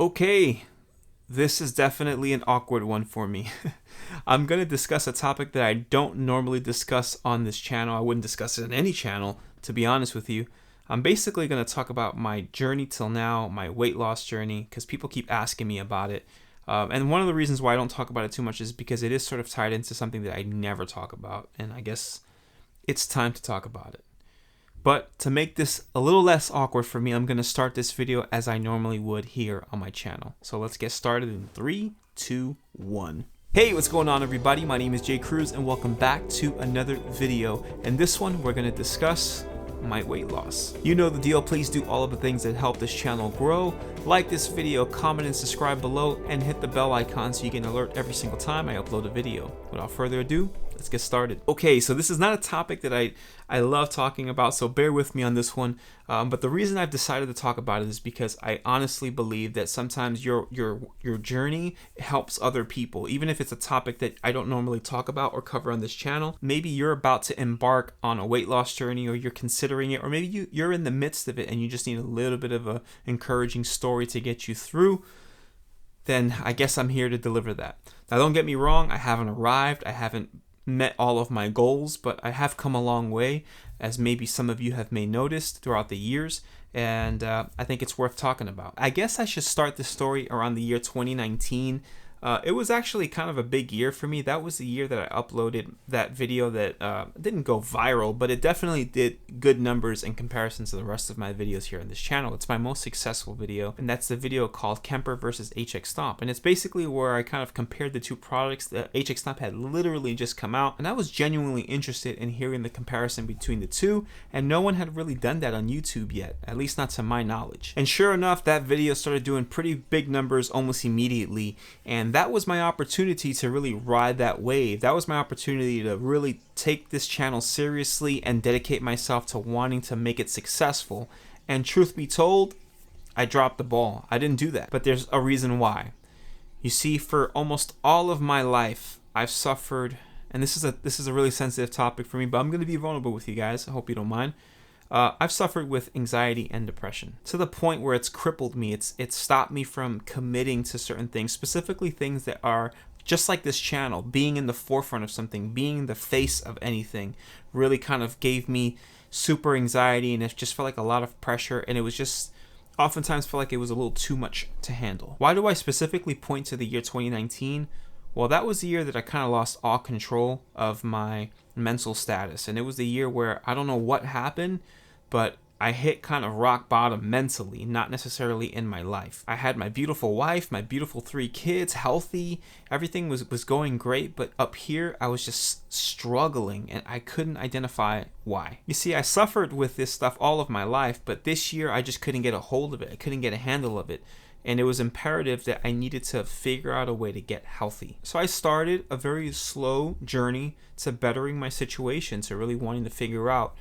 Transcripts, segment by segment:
Okay, this is definitely an awkward one for me. I'm going to discuss a topic that I don't normally discuss on this channel. I wouldn't discuss it on any channel, to be honest with you. I'm basically going to talk about my journey till now, my weight loss journey, because people keep asking me about it. And one of the reasons why I don't talk about it too much is because it is sort of tied into something that I never talk about. And I guess it's time to talk about it. But to make this a little less awkward for me, I'm going to start this video as I normally would here on my channel. So let's get started in 3, 2, 1. Hey, what's going on everybody? My name is Cruz and welcome back to another video. In this one, we're going to discuss my weight loss. You know the deal. Please do all of the things that help this channel grow. Like this video, comment and subscribe below, and hit the bell icon so you get an alert every single time I upload a video. Without further ado, let's get started. Okay, so this is not a topic that I love talking about, so bear with me on this one. But the reason I've decided to talk about it is because I honestly believe that sometimes your journey helps other people, even if it's a topic that I don't normally talk about or cover on this channel. Maybe you're about to embark on a weight loss journey, or you're considering it, or maybe you're in the midst of it and you just need a little bit of a encouraging story to get you through. Then I guess I'm here to deliver that. Now, don't get me wrong, I haven't arrived, I haven't met all of my goals, but I have come a long way, as maybe some of you have may noticed throughout the years, and I think it's worth talking about. I guess I should start the story around the year 2019. It was actually kind of a big year for me. That was the year that I uploaded that video that didn't go viral, but it definitely did good numbers in comparison to the rest of my videos here on this channel. It's my most successful video, and that's the video called Kemper versus HX Stomp. And it's basically where I kind of compared the two products. The HX Stomp had literally just come out, and I was genuinely interested in hearing the comparison between the two, and no one had really done that on YouTube yet, at least not to my knowledge. And sure enough, that video started doing pretty big numbers almost immediately, and that was my opportunity to really ride that wave. That was my opportunity to really take this channel seriously and dedicate myself to wanting to make it successful. And truth be told, I dropped the ball. I didn't do that. But there's a reason why. You see, for almost all of my life, I've suffered, and this is a really sensitive topic for me, but I'm going to be vulnerable with you guys. I hope you don't mind. I've suffered with anxiety and depression to the point where it's crippled me. It's stopped me from committing to certain things, specifically things that are just like this channel. Being in the forefront of something, being the face of anything, really kind of gave me super anxiety, and it just felt like a lot of pressure, and it was just oftentimes felt like it was a little too much to handle. Why do I specifically point to the year 2019? Well, that was the year that I kind of lost all control of my mental status, and it was the year where I don't know what happened, but I hit kind of rock bottom mentally, not necessarily in my life. I had my beautiful wife, my beautiful 3 kids, healthy, everything was going great, but up here I was just struggling, and I couldn't identify why. You see, I suffered with this stuff all of my life, but this year I just couldn't get a hold of it. I couldn't get a handle of it. And it was imperative that I needed to figure out a way to get healthy. So I started a very slow journey to bettering my situation, to really wanting to figure out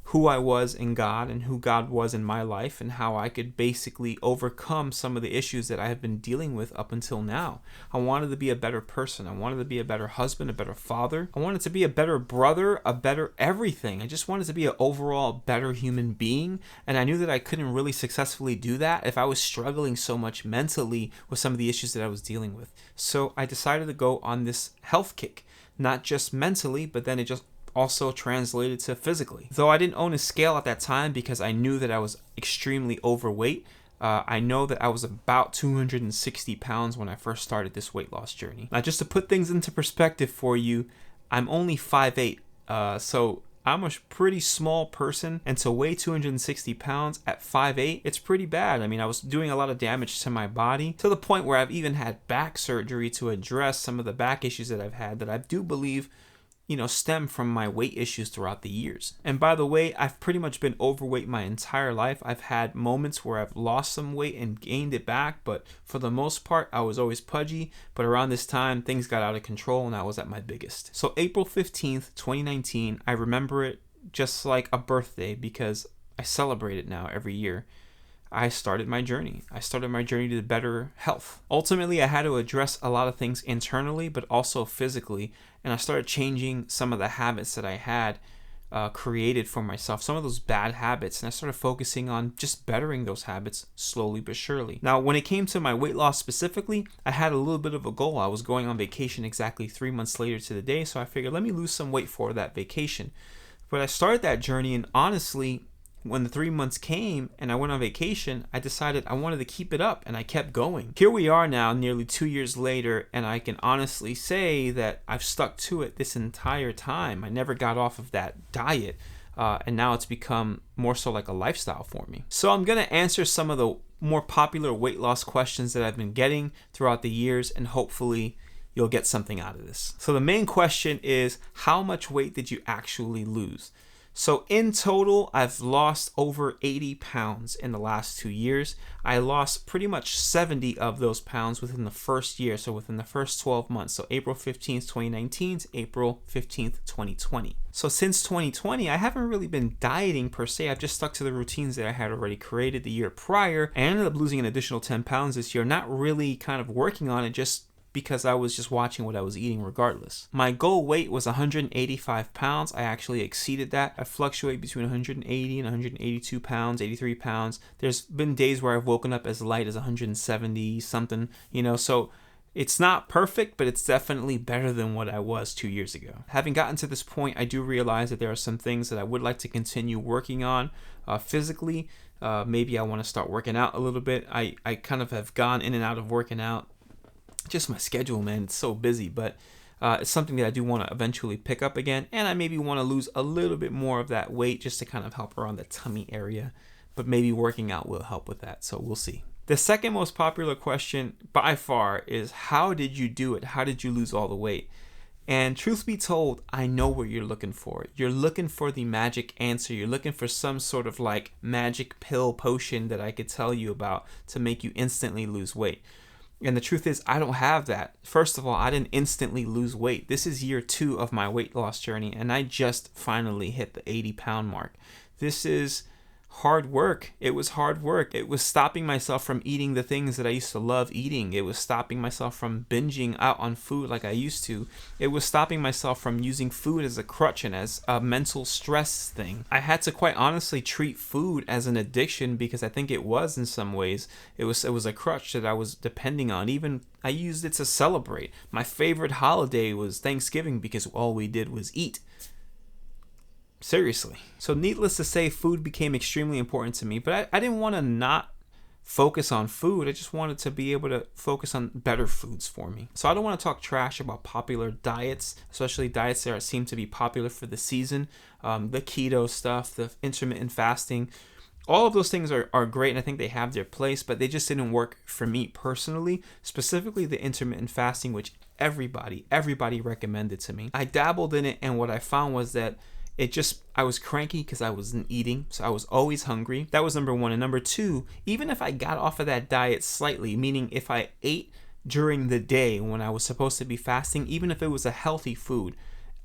who I was in God and who God was in my life, and how I could basically overcome some of the issues that I have been dealing with up until now. I wanted to be a better person. I wanted to be a better husband, a better father. I wanted to be a better brother, a better everything. I just wanted to be an overall better human being, and I knew that I couldn't really successfully do that if I was struggling so much mentally with some of the issues that I was dealing with. So I decided to go on this health kick, not just mentally, but then it just also translated to physically. Though I didn't own a scale at that time because I knew that I was extremely overweight, I know that I was about 260 pounds when I first started this weight loss journey. Now, just to put things into perspective for you, I'm only 5'8", so I'm a pretty small person, and to weigh 260 pounds at 5'8", it's pretty bad. I mean, I was doing a lot of damage to my body, to the point where I've even had back surgery to address some of the back issues that I've had that I do believe stem from my weight issues throughout the years. And by the way, I've pretty much been overweight my entire life. I've had moments where I've lost some weight and gained it back, but for the most part, I was always pudgy. But around this time, things got out of control and I was at my biggest. So April 15th, 2019, I remember it just like a birthday because I celebrate it now every year. I started my journey. I started my journey to better health. Ultimately, I had to address a lot of things internally, but also physically, and I started changing some of the habits that I had created for myself, some of those bad habits, and I started focusing on just bettering those habits slowly but surely. Now, when it came to my weight loss specifically, I had a little bit of a goal. I was going on vacation exactly 3 months later to the day, so I figured let me lose some weight for that vacation. But I started that journey, and honestly, when the 3 months came and I went on vacation, I decided I wanted to keep it up, and I kept going. Here we are now, nearly 2 years later, and I can honestly say that I've stuck to it this entire time. I never got off of that diet, and now it's become more so like a lifestyle for me. So I'm going to answer some of the more popular weight loss questions that I've been getting throughout the years, and hopefully you'll get something out of this. So the main question is, how much weight did you actually lose? So in total, I've lost over 80 pounds in the last 2 years. I lost pretty much 70 of those pounds within the first year, so within the first 12 months. So April 15th, 2019 to April 15th, 2020. So since 2020, I haven't really been dieting per se. I've just stuck to the routines that I had already created the year prior. I ended up losing an additional 10 pounds this year, not really kind of working on it, just because I was just watching what I was eating regardless. My goal weight was 185 pounds. I actually exceeded that. I fluctuate between 180 and 182 pounds, 83 pounds. There's been days where I've woken up as light as 170 something, so it's not perfect, but it's definitely better than what I was 2 years ago. Having gotten to this point, I do realize that there are some things that I would like to continue working on physically. Maybe I want to start working out a little bit. I kind of have gone in and out of working out. Just my schedule, man, it's so busy, but it's something that I do want to eventually pick up again, and I maybe want to lose a little bit more of that weight just to kind of help around the tummy area, but maybe working out will help with that, so we'll see. The second most popular question by far is, how did you do it? How did you lose all the weight? And truth be told, I know what you're looking for. You're looking for the magic answer. You're looking for some sort of like magic pill potion that I could tell you about to make you instantly lose weight. And the truth is, I don't have that. First of all, I didn't instantly lose weight. This is year 2 of my weight loss journey, and I just finally hit the 80-pound mark. This is hard work. It was hard work. It was stopping myself from eating the things that I used to love eating. It was stopping myself from binging out on food like I used to. It was stopping myself from using food as a crutch and as a mental stress thing. I had to quite honestly treat food as an addiction, because I think it was in some ways. It was a crutch that I was depending on. Even I used it to celebrate. My favorite holiday was Thanksgiving because all we did was eat. Seriously. So needless to say, food became extremely important to me, but I didn't want to not focus on food. I just wanted to be able to focus on better foods for me. So I don't want to talk trash about popular diets, especially diets that seem to be popular for the season. The keto stuff, the intermittent fasting, all of those things are great, and I think they have their place, but they just didn't work for me personally, specifically the intermittent fasting, which everybody recommended to me. I dabbled in it, and what I found was that I was cranky because I wasn't eating, so I was always hungry. That was number 1. And number 2, even if I got off of that diet slightly, meaning if I ate during the day when I was supposed to be fasting, even if it was a healthy food,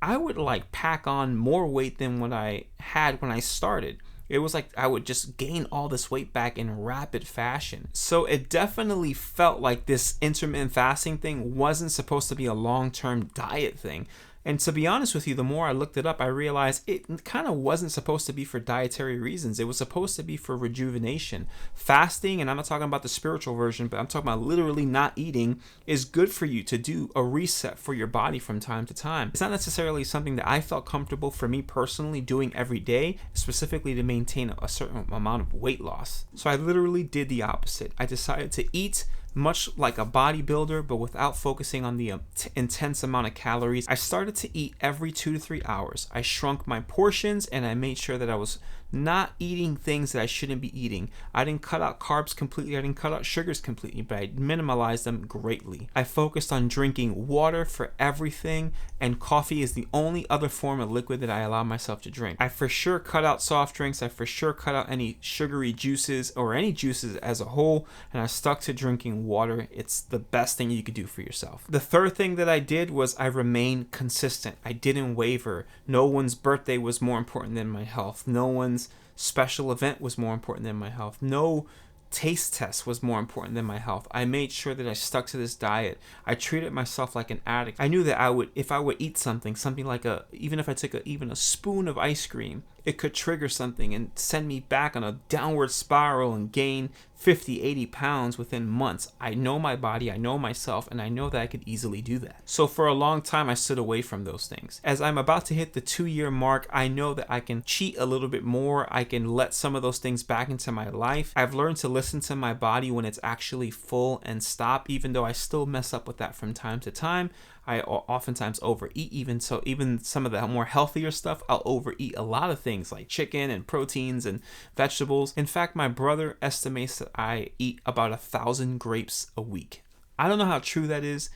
I would like pack on more weight than what I had when I started. It was like I would just gain all this weight back in rapid fashion. So it definitely felt like this intermittent fasting thing wasn't supposed to be a long-term diet thing. And to be honest with you, the more I looked it up, I realized it kind of wasn't supposed to be for dietary reasons. It was supposed to be for rejuvenation. Fasting, and I'm not talking about the spiritual version, but I'm talking about literally not eating, is good for you to do a reset for your body from time to time. It's not necessarily something that I felt comfortable for me personally doing every day, specifically to maintain a certain amount of weight loss. So I literally did the opposite. I decided to eat much like a bodybuilder, but without focusing on the intense amount of calories. I started to eat every 2 to 3 hours. I shrunk my portions, and I made sure that I was not eating things that I shouldn't be eating. I didn't cut out carbs completely. I didn't cut out sugars completely, but I minimalized them greatly. I focused on drinking water for everything, and coffee is the only other form of liquid that I allow myself to drink. I for sure cut out soft drinks. I for sure cut out any sugary juices or any juices as a whole, and I stuck to drinking water. It's the best thing you could do for yourself. The third thing that I did was I remained consistent. I didn't waver. No one's birthday was more important than my health. No one's special event was more important than my health. No taste test was more important than my health. I made sure that I stuck to this diet. I treated myself like an addict. I knew that if I would eat something like even if I took even a spoon of ice cream, it could trigger something and send me back on a downward spiral and gain 50, 80 pounds within months. I know my body, I know myself, and I know that I could easily do that. So for a long time, I stood away from those things. As I'm about to hit the 2-year mark, I know that I can cheat a little bit more. I can let some of those things back into my life. I've learned to listen to my body when it's actually full and stop, even though I still mess up with that from time to time. I oftentimes overeat, even some of the more healthier stuff, I'll overeat a lot of things like chicken and proteins and vegetables. In fact, my brother estimates that I eat about 1,000 grapes a week. I don't know how true that is,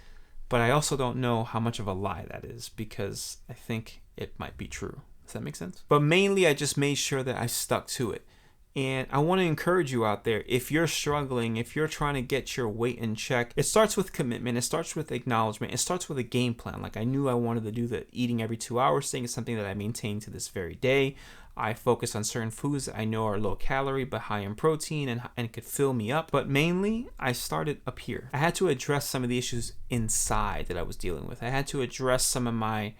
but I also don't know how much of a lie that is, because I think it might be true. Does that make sense? But mainly, I just made sure that I stuck to it. And I want to encourage you out there, if you're struggling, if you're trying to get your weight in check, it starts with commitment, it starts with acknowledgement, it starts with a game plan. Like, I knew I wanted to do the eating every 2 hours thing. It's something that I maintain to this very day. I focus on certain foods that I know are low calorie but high in protein and could fill me up. But mainly, I started up here. I had to address some of the issues inside that I was dealing with. I had to address some of my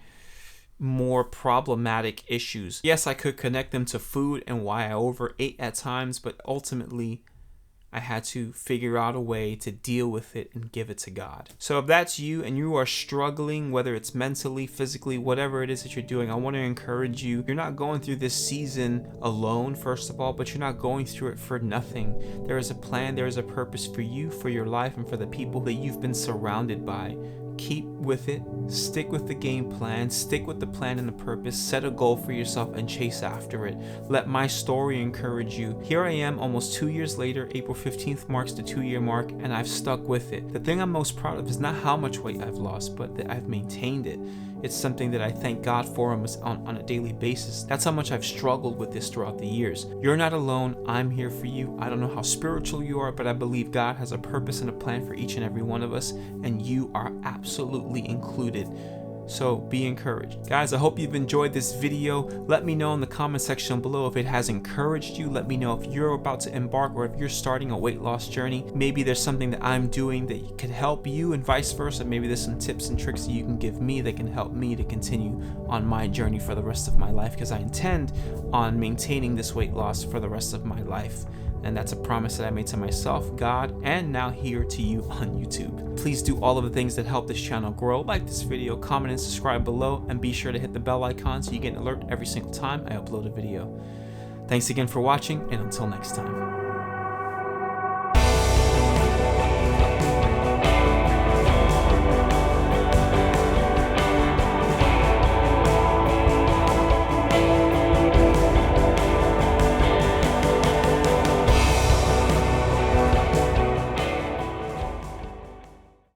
more problematic issues. Yes, I could connect them to food and why I overate at times, but ultimately I had to figure out a way to deal with it and give it to God. So if that's you and you are struggling, whether it's mentally, physically, whatever it is that you're doing, I want to encourage you. You're not going through this season alone, first of all, but you're not going through it for nothing. There is a plan, there is a purpose for you, for your life, and for the people that you've been surrounded by. Keep with it, stick with the game plan, stick with the plan and the purpose, set a goal for yourself and chase after it. Let my story encourage you. Here I am almost 2 years later. April 15th marks the 2-year mark, and I've stuck with it. The thing I'm most proud of is not how much weight I've lost, but that I've maintained it. It's something that I thank God for on a daily basis. That's how much I've struggled with this throughout the years. You're not alone. I'm here for you. I don't know how spiritual you are, but I believe God has a purpose and a plan for each and every one of us, and you are absolutely included. So be encouraged. Guys, I hope you've enjoyed this video. Let me know in the comment section below if it has encouraged you. Let me know if you're about to embark or if you're starting a weight loss journey. Maybe there's something that I'm doing that could help you and vice versa. Maybe there's some tips and tricks that you can give me that can help me to continue on my journey for the rest of my life, because I intend on maintaining this weight loss for the rest of my life. And that's a promise that I made to myself, God, and now here to you on YouTube. Please do all of the things that help this channel grow. Like this video, comment and subscribe below, and be sure to hit the bell icon so you get an alert every single time I upload a video. Thanks again for watching, and until next time.